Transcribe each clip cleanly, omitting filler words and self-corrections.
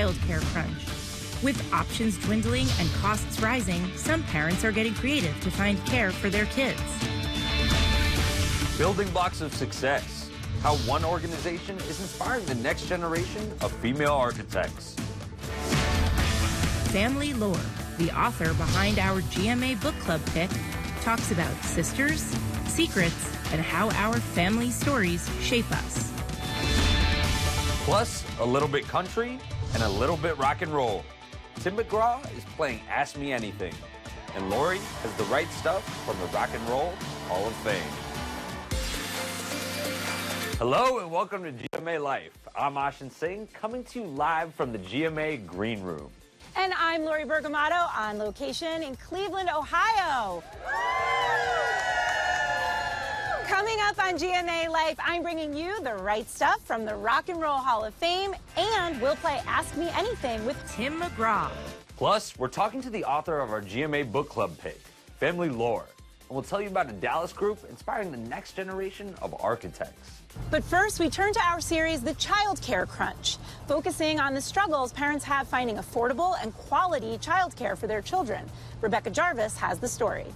childcare crunch. With options dwindling and costs rising, some parents are getting creative to find care for their kids. Building blocks of success. How one organization is inspiring the next generation of female architects. Family Lore, the author behind our GMA Book Club pick, talks about sisters, secrets, and how our family stories shape us. Plus, a little bit country and a little bit rock and roll. Tim McGraw is playing Ask Me Anything, and Lori has the right stuff from the Rock and Roll Hall of Fame. Hello and welcome to GMA Life. I'm Ashin Singh, coming to you live from the GMA Green Room. And I'm Lori Bergamato on location in Cleveland, Ohio. Coming up on GMA Life, I'm bringing you the right stuff from the Rock and Roll Hall of Fame, and we'll play Ask Me Anything with Tim McGraw. Plus, we're talking to the author of our GMA Book Club pick, Family Lore, and we'll tell you about a Dallas group inspiring the next generation of architects. But first, we turn to our series, The Child Care Crunch, focusing on the struggles parents have finding affordable and quality child care for their children. Rebecca Jarvis has the story.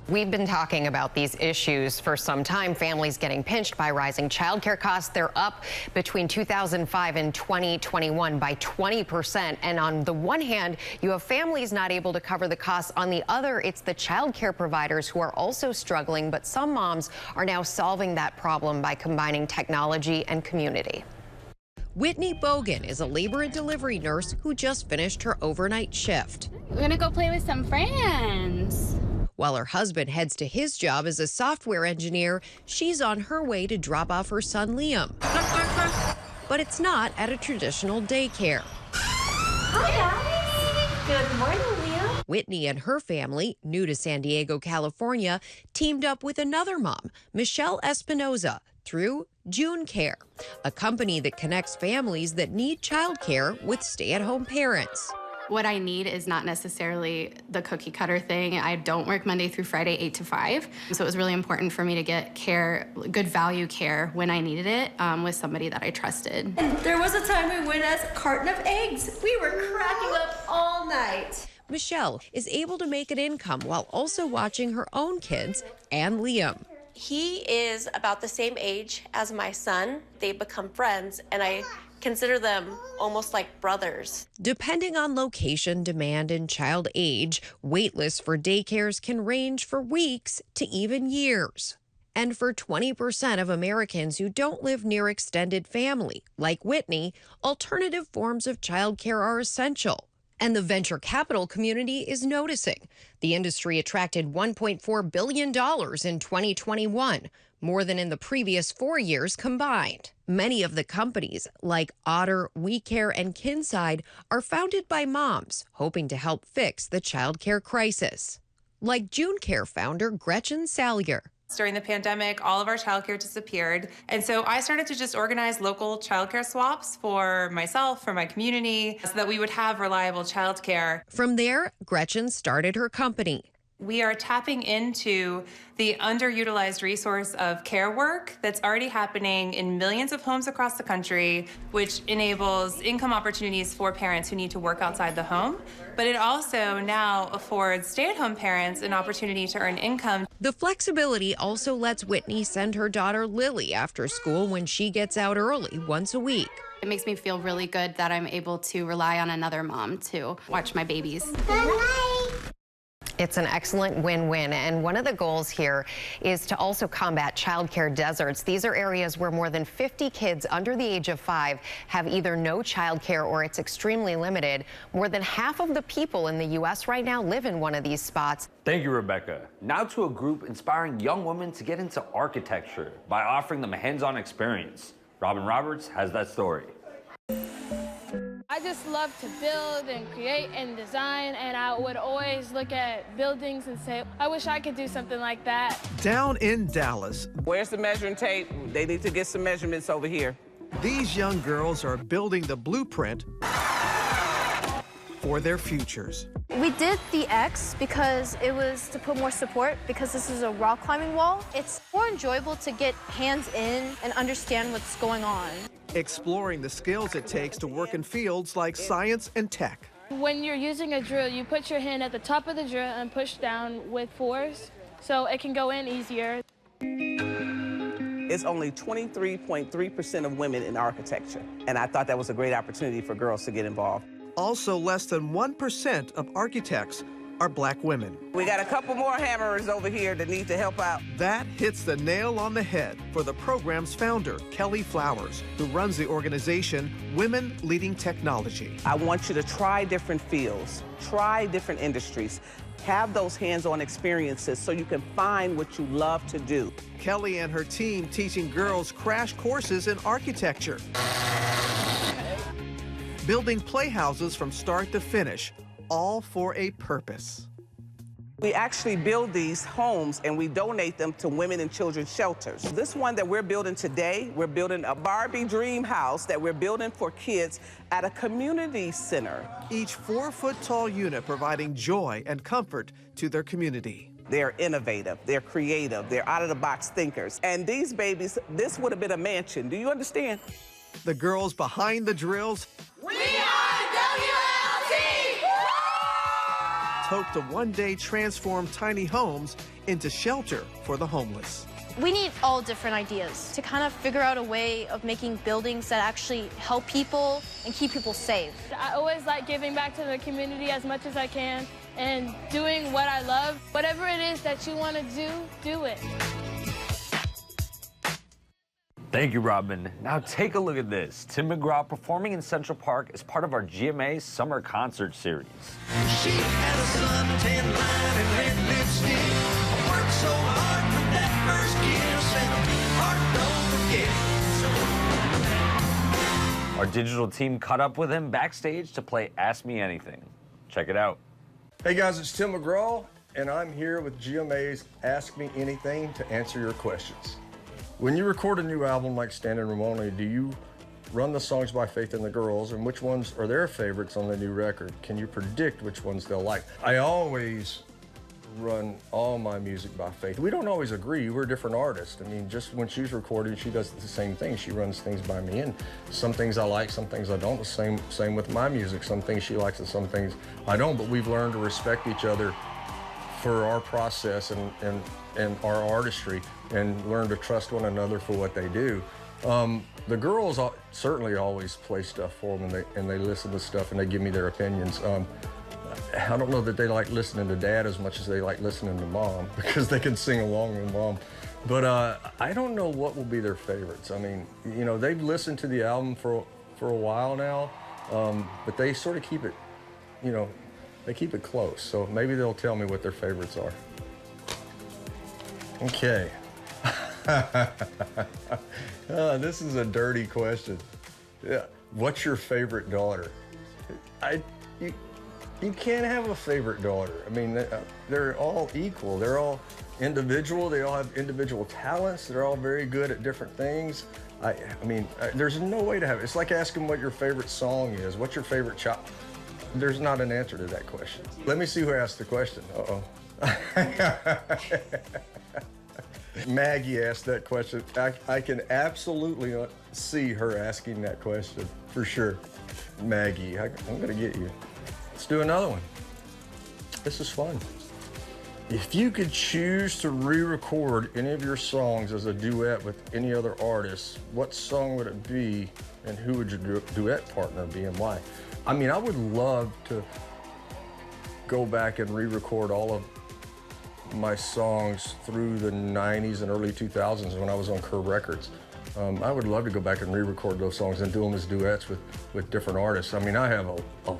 We've been talking about these issues for some time. Families getting pinched by rising child care costs. They're up between 2005 and 2021 by 20%. And on the one hand, you have families not able to cover the costs. On the other, it's the child care providers who are also struggling. But some moms are now solving that problem by combining technology and community. Whitney Bogan is a labor and delivery nurse who just finished her overnight shift. We're gonna go play with some friends. While her husband heads to his job as a software engineer, she's on her way to drop off her son Liam. But it's not at a traditional daycare. Hi, guys. Good morning, Liam. Whitney and her family, new to San Diego, California, teamed up with another mom, Michelle Espinoza, through June Care, a company that connects families that need childcare with stay-at-home parents. What I need is not necessarily the cookie cutter thing. I don't work Monday through Friday, 8 to 5. So it was really important for me to get care, good value care when I needed it with somebody that I trusted. And there was a time we went as a carton of eggs. We were cracking up all night. Michelle is able to make an income while also watching her own kids and Liam. He is about the same age as my son. They become friends, and I consider them almost like brothers. Depending on location, demand, and child age, wait lists for daycares can range for weeks to even years. And for 20% of Americans who don't live near extended family, like Whitney, alternative forms of childcare are essential. And the venture capital community is noticing. The industry attracted $1.4 billion in 2021, more than in the previous 4 years combined. Many of the companies, like Otter, WeCare, and Kinside, are founded by moms hoping to help fix the childcare crisis. Like June Care founder Gretchen Salyer. During the pandemic, all of our childcare disappeared. And so I started to just organize local childcare swaps for myself, for my community, so that we would have reliable childcare. From there, Gretchen started her company. We are tapping into the underutilized resource of care work that's already happening in millions of homes across the country, which enables income opportunities for parents who need to work outside the home. But it also now affords stay-at-home parents an opportunity to earn income. The flexibility also lets Whitney send her daughter Lily after school when she gets out early once a week. It makes me feel really good that I'm able to rely on another mom to watch my babies. It's an excellent win-win, and one of the goals here is to also combat childcare deserts. These are areas where more than 50 kids under the age of 5 have either no childcare or it's extremely limited. More than half of the people in the U.S. right now live in one of these spots. Thank you, Rebecca. Now to a group inspiring young women to get into architecture by offering them a hands-on experience. Robin Roberts has that story. I just love to build and create and design, and I would always look at buildings and say, I wish I could do something like that. Down in Dallas. Where's the measuring tape? They need to get some measurements over here. These young girls are building the blueprint for their futures. We did the X because it was to put more support, because this is a rock climbing wall. It's more enjoyable to get hands in and understand what's going on. Exploring the skills it takes to work in fields like science and tech. When you're using a drill, you put your hand at the top of the drill and push down with force, so it can go in easier. It's only 23.3% of women in architecture, and I thought that was a great opportunity for girls to get involved. Also, less than 1% of architects are black women. We got a couple more hammerers over here that need to help out. That hits the nail on the head for the program's founder, Kelly Flowers, who runs the organization Women Leading Technology. I want you to try different fields, try different industries, have those hands-on experiences so you can find what you love to do. Kelly and her team teaching girls crash courses in architecture, building playhouses from start to finish, all for a purpose. We actually build these homes and we donate them to women and children's shelters. This one that we're building today, we're building a Barbie dream house that we're building for kids at a community center. Each 4-foot-tall unit providing joy and comfort to their community. They're innovative, they're creative, they're out-of-the-box thinkers. And these babies, this would have been a mansion. Do you understand? The girls behind the drills hope to one day transform tiny homes into shelter for the homeless. We need all different ideas to kind of figure out a way of making buildings that actually help people and keep people safe. I always like giving back to the community as much as I can and doing what I love. Whatever it is that you want to do it. Thank you, Robin. Now take a look at this. Tim McGraw performing in Central Park as part of our GMA Summer Concert Series. She had a suntan line and red lipstick. Worked so hard for that first kiss, and heart don't forget. Our digital team caught up with him backstage to play Ask Me Anything. Check it out. Hey guys, it's Tim McGraw, and I'm here with GMA's Ask Me Anything to answer your questions. When you record a new album like Standing Room Only, do you run the songs by Faith and the Girls, and which ones are their favorites on the new record? Can you predict which ones they'll like? I always run all my music by Faith. We don't always agree. We're different artists. I mean, just when she's recording, she does the same thing. She runs things by me, and some things I like, some things I don't. The same with my music. Some things she likes and some things I don't, but we've learned to respect each other for our process and our artistry, and learn to trust one another for what they do. The girls certainly always play stuff for them, and they listen to stuff and they give me their opinions. I don't know that they like listening to Dad as much as they like listening to Mom, because they can sing along with Mom. But I don't know what will be their favorites. I mean, you know, they've listened to the album for a while now, but they sort of keep it, you know, they keep it close. So maybe they'll tell me what their favorites are. Okay. This is a dirty question. Yeah. What's your favorite daughter? You can't have a favorite daughter. I mean, they're all equal. They're all individual. They all have individual talents. They're all very good at different things. I mean, there's no way to have it. It's like asking what your favorite song is. What's your favorite child? There's not an answer to that question. Let me see who asked the question. Uh-oh. Maggie asked that question. I can absolutely see her asking that question, for sure. Maggie, I'm gonna get you. Let's do another one. This is fun. If you could choose to re-record any of your songs as a duet with any other artist, what song would it be, and who would your duet partner be and why? I mean, I would love to go back and re-record all of my songs through the 90s and early 2000s when I was on Kerr Records. I would love to go back and re-record those songs and do them as duets with different artists. I mean, I have a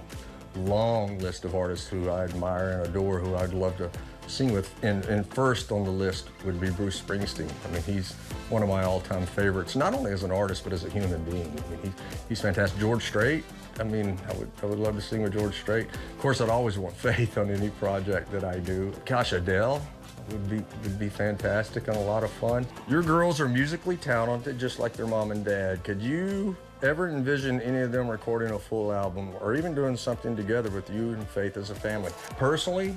long list of artists who I admire and adore, who I'd love to sing with. And first on the list would be Bruce Springsteen. I mean, he's one of my all-time favorites, not only as an artist, but as a human being. I mean, he's fantastic. George Strait, I mean, I would love to sing with George Strait. Of course, I'd always want Faith on any project that I do. Gosh, Adele would be fantastic and a lot of fun. Your girls are musically talented, just like their mom and dad. Could you ever envision any of them recording a full album or even doing something together with you and Faith as a family. Personally,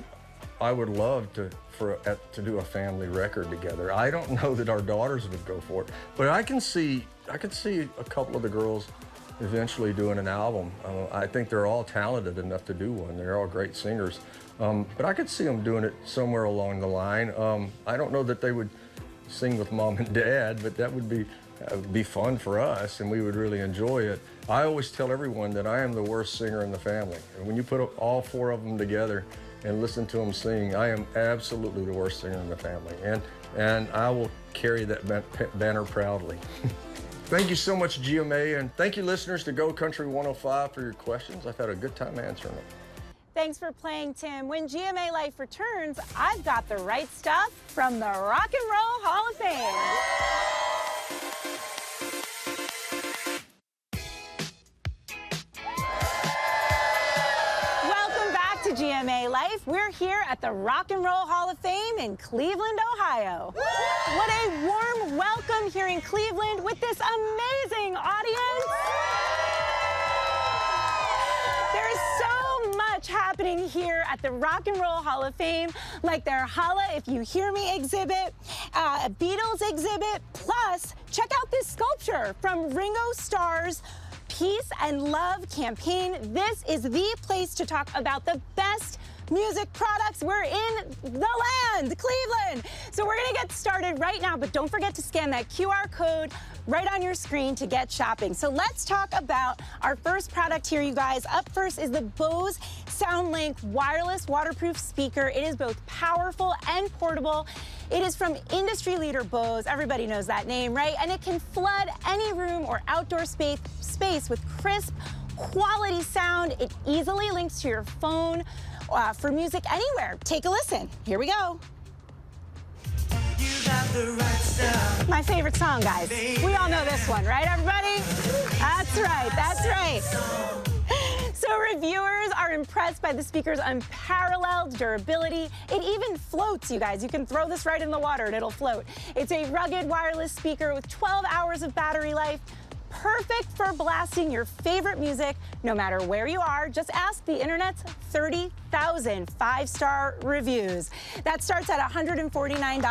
I would love to do a family record together. I don't know that our daughters would go for it, but I can see a couple of the girls eventually doing an album. I think they're all talented enough to do one. They're all great singers, but I could see them doing it somewhere along the line. I don't know that they would sing with Mom and Dad, but that would be fun for us, and we would really enjoy it. I always tell everyone that I am the worst singer in the family, and when you put all four of them together and listen to them sing, I am absolutely the worst singer in the family, and I will carry that banner proudly. Thank you so much, GMA, and thank you, listeners, to Go Country 105 for your questions. I've had a good time answering them. Thanks for playing, Tim. When GMA Life returns, I've got the right stuff from the Rock and Roll Hall of Fame. GMA Life. We're here at the Rock and Roll Hall of Fame in Cleveland, Ohio. What a warm welcome here in Cleveland with this amazing audience. There's so much happening here at the Rock and Roll Hall of Fame, like their Holla If You Hear Me exhibit, a Beatles exhibit, plus check out this sculpture from Ringo Starr's Peace and Love campaign. This is the place to talk about the best music products. We're in the land, Cleveland. So we're gonna get started right now, but don't forget to scan that QR code right on your screen to get shopping. So let's talk about our first product here, you guys. Up first is the Bose SoundLink wireless waterproof speaker. It is both powerful and portable. It is from industry leader Bose. Everybody knows that name, right? And it can flood any room or outdoor space with crisp, quality sound. It easily links to your phone for music anywhere. Take a listen. Here we go. You got the right stuff. My favorite song, guys. We all know this one, right, everybody? That's right. That's right. So reviewers are impressed by the speaker's unparalleled durability. It even floats, you guys. You can throw this right in the water and it'll float. It's a rugged wireless speaker with 12 hours of battery life. Perfect for blasting your favorite music, no matter where you are. Just ask the internet's 30,000 five-star reviews. That starts at $149.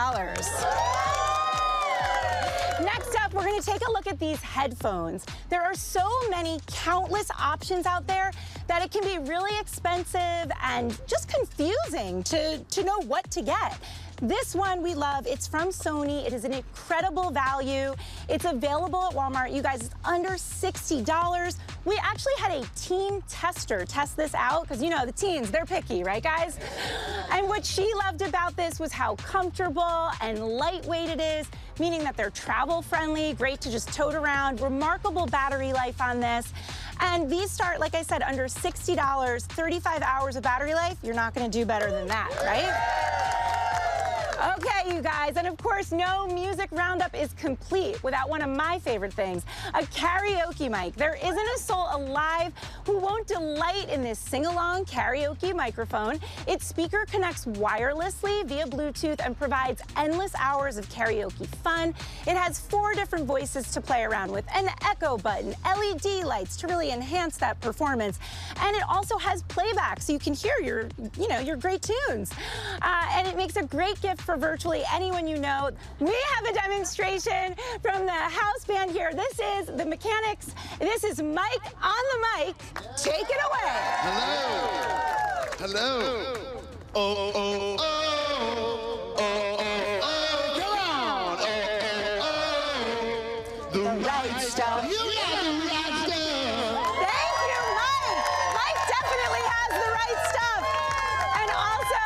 Next up, we're going to take a look at these headphones. There are so many countless options out there that it can be really expensive and just confusing to know what to get. This one we love. It's from Sony. It is an incredible value. It's available at Walmart. You guys, it's under $60. We actually had a teen tester test this out because, you know, the teens, they're picky, right, guys? And what she loved about this was how comfortable and lightweight it is, meaning that they're travel friendly, great to just tote around, remarkable battery life on this. And these start, like I said, under $60, 35 hours of battery life. You're not going to do better than that, right? Okay, you guys, and of course, no music roundup is complete without one of my favorite things, a karaoke mic. There isn't a soul alive who won't delight in this sing-along karaoke microphone. Its speaker connects wirelessly via Bluetooth and provides endless hours of karaoke fun. It has 4 different voices to play around with, an echo button, LED lights to really enhance that performance, and it also has playback so you can hear your great tunes. And it makes a great gift for virtually anyone you know. We have a demonstration from the house band here. This is the Mechanics. This is Mike on the mic. Take it away. Hello. Hello. Oh, oh, oh, oh, oh, oh, come on. Oh, oh, oh. The right stuff. You got the right stuff. Thank you, Mike. Mike definitely has the right stuff. And also,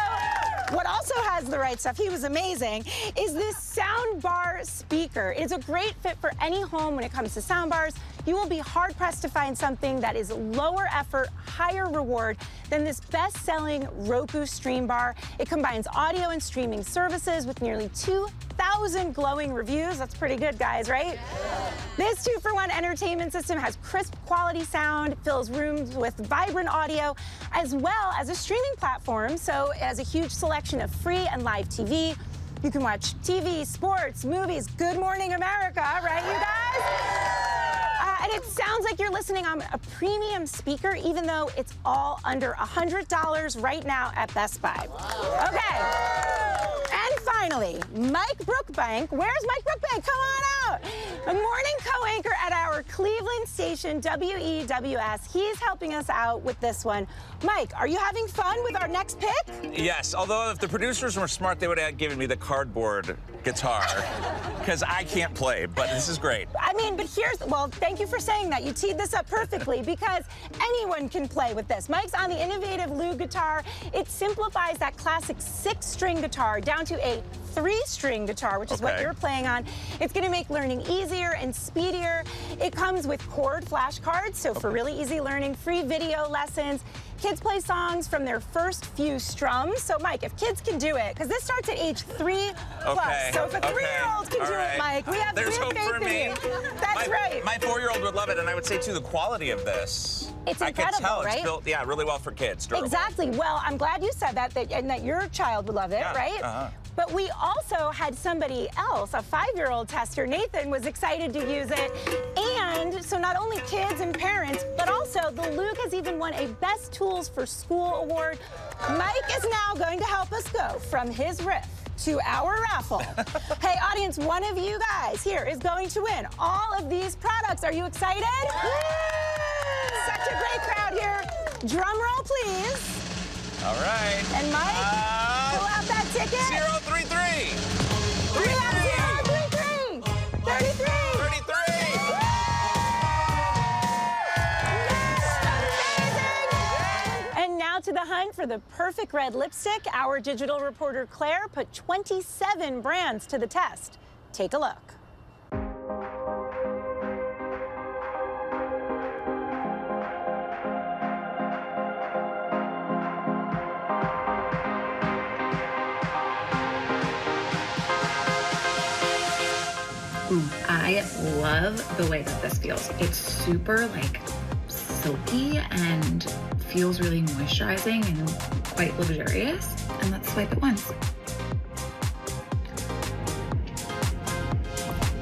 what also has the right stuff, he was amazing, is this soundbar speaker. It's a great fit for any home when it comes to soundbars. You will be hard-pressed to find something that is lower effort, higher reward than this best-selling Roku Stream Bar. It combines audio and streaming services with nearly 2,000 glowing reviews. That's pretty good, guys, right? Yeah. This 2-for-1 entertainment system has crisp quality sound, fills rooms with vibrant audio, as well as a streaming platform. So it has a huge selection of free and live TV. You can watch TV, sports, movies, Good Morning America, right, you guys? And it sounds sounds like you're listening on a premium speaker, even though it's all under $100 right now at Best Buy. Okay. And finally, Mike Brookbank. Where's Mike Brookbank? Come on out. A morning co-anchor at our Cleveland station, WEWS. He's helping us out with this one. Mike, are you having fun with our next pick? Yes, although if the producers were smart, they would have given me the cardboard guitar, because I can't play, but this is great. I mean, but well, thank you for saying that. You teed this up perfectly, because anyone can play with this. Mike's on the innovative Lou guitar. It simplifies that classic 6-string guitar down to a 3-string guitar, which is what you're playing on. It's going to make learning easier and speedier. It comes with chord flashcards, so for really easy learning, free video lessons. Kids play songs from their first few strums. So, Mike, if kids can do it, because this starts at age 3+. So if a 3-year-old can do it, Mike, we have There's hope faith for in me. you. That's right. My 4-year-old would love it, and I would say, too, the quality of this. It's incredible, I can tell right? It's built, really well for kids. Durable. Exactly. Well, I'm glad you said that, and that your child would love it, right? But we also had somebody else, a 5-year-old tester. Nathan was excited to use it. And so not only kids and parents, but also the Luke has even won a Best Tools for School award. Mike is now going to help us go from his riff to our raffle. Hey, audience, one of you guys here is going to win all of these products. Are you excited? Such a great crowd here. Drum roll, please. All right. And Mike, pull out that ticket. 033. We have 033. 33. 33. And now to the hunt for the perfect red lipstick. Our digital reporter Claire put 27 brands to the test. Take a look. Ooh, I love the way that this feels. It's super like silky and feels really moisturizing and quite luxurious. And let's swipe it once.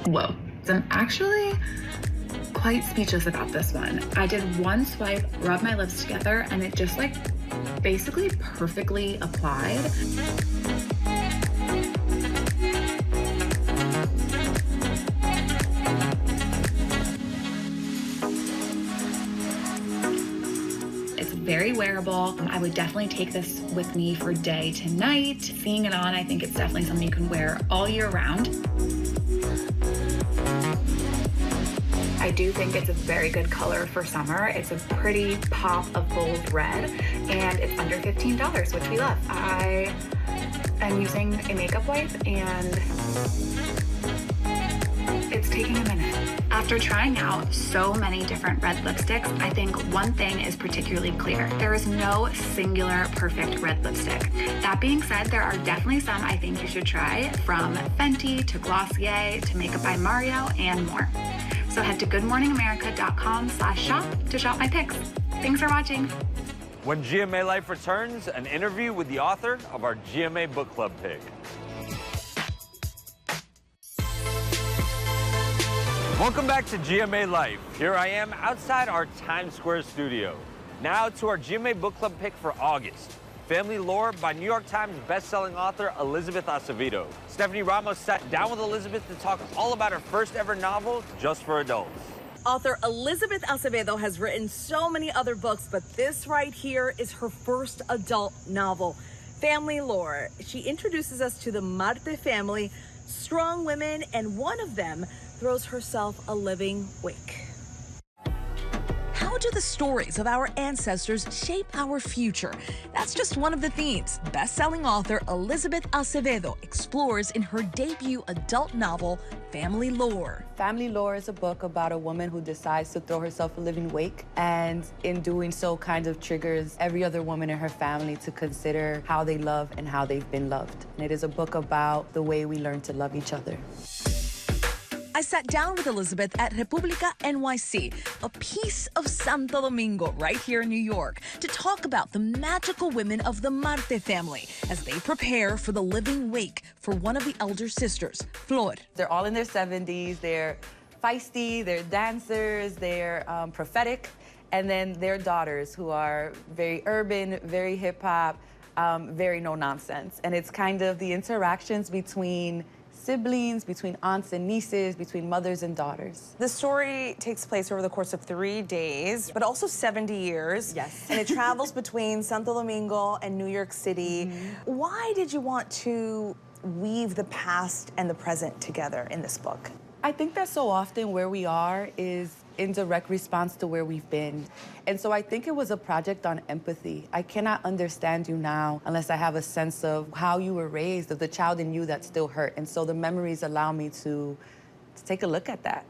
Whoa, I'm actually quite speechless about this one. I did one swipe, rubbed my lips together, and it just like basically perfectly applied. Very wearable. I would definitely take this with me for day to night. Seeing it on, I think it's definitely something you can wear all year round. I do think it's a very good color for summer. It's a pretty pop of bold red, and it's under $15, which we love. I am using a makeup wipe, and it's taking a minute. After trying out so many different red lipsticks, I think one thing is particularly clear. There is no singular perfect red lipstick. That being said, there are definitely some I think you should try, from Fenty to Glossier to Makeup by Mario and more. So head to goodmorningamerica.com/shop to shop my picks. Thanks for watching. When GMA Life returns, an interview with the author of our GMA Book Club pick. Welcome back to GMA Life. Here I am outside our Times Square studio. Now to our GMA Book Club pick for August. Family Lore by New York Times bestselling author Elizabeth Acevedo. Stephanie Ramos sat down with Elizabeth to talk all about her first ever novel, just for adults. Author Elizabeth Acevedo has written so many other books, but this right here is her first adult novel, Family Lore. She introduces us to the Marte family, strong women, and one of them throws herself a living wake. How do the stories of our ancestors shape our future? That's just one of the themes best-selling author Elizabeth Acevedo explores in her debut adult novel, Family Lore. Family Lore is a book about a woman who decides to throw herself a living wake, and in doing so kind of triggers every other woman in her family to consider how they love and how they've been loved. And it is a book about the way we learn to love each other. I sat down with Elizabeth at República NYC, a piece of Santo Domingo right here in New York, to talk about the magical women of the Marte family as they prepare for the living wake for one of the elder sisters, Flor. They're all in their 70s. They're feisty, they're dancers, they're prophetic, and then their daughters who are very urban, very hip hop, very no nonsense. And it's kind of the interactions between siblings, between aunts and nieces, between mothers and daughters. The story takes place over the course of 3 days, but also 70 years. Yes. And it travels between Santo Domingo and New York City. Why did you want to weave the past and the present together in this book? I think that so often where we are is in direct response to where we've been. And so I think it was a project on empathy. I cannot understand you now unless I have a sense of how you were raised, of the child in you that still hurt. And so the memories allow me to take a look at that.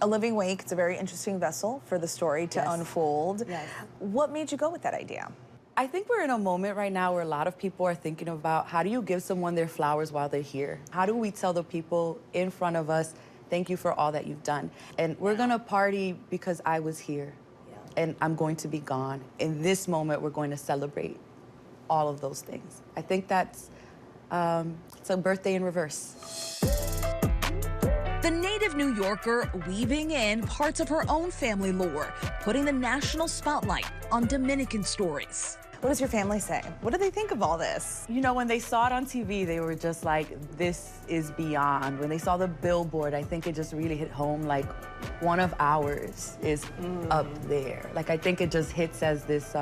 A living wake, it's a very interesting vessel for the story to unfold. Yes. What made you go with that idea? I think we're in a moment right now where a lot of people are thinking about how do you give someone their flowers while they're here? How do we tell the people in front of us, thank you for all that you've done? And we're gonna party because I was here and I'm going to be gone. In this moment, we're going to celebrate all of those things. I think that's, it's a birthday in reverse. The native New Yorker weaving in parts of her own family lore, putting the national spotlight on Dominican stories. What does your family say? What do they think of all this? You know, when they saw it on TV, they were just like, this is beyond. When they saw the billboard, I think it just really hit home, like, one of ours is up there. Like, I think it just hits as this,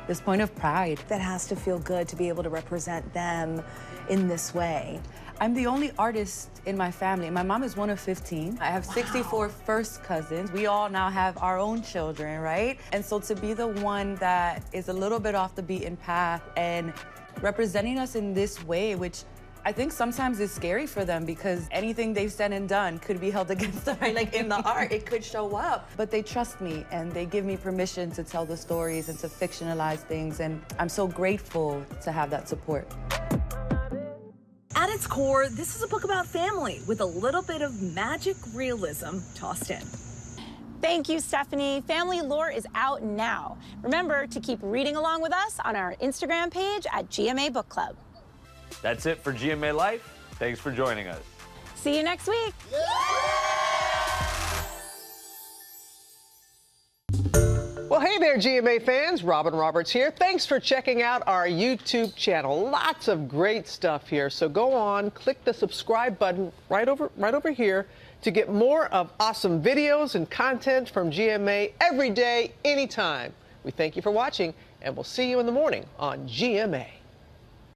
this point of pride. That has to feel good to be able to represent them in this way. I'm the only artist in my family. My mom is one of 15. I have 64 first cousins. We all now have our own children, right? And so to be the one that is a little bit off the beaten path and representing us in this way, which I think sometimes is scary for them because anything they've said and done could be held against them, right? Like in the art, it could show up. But they trust me and they give me permission to tell the stories and to fictionalize things. And I'm so grateful to have that support. At its core, this is a book about family with a little bit of magic realism tossed in. Thank you, Stephanie. Family Lore is out now. Remember to keep reading along with us on our Instagram page at GMA Book Club. That's it for GMA Life. Thanks for joining us. See you next week. Well, hey there, GMA fans. Robin Roberts here. Thanks for checking out our YouTube channel. Lots of great stuff here. So go on, click the subscribe button right over here to get more of awesome videos and content from GMA every day, anytime. We thank you for watching, and we'll see you in the morning on GMA.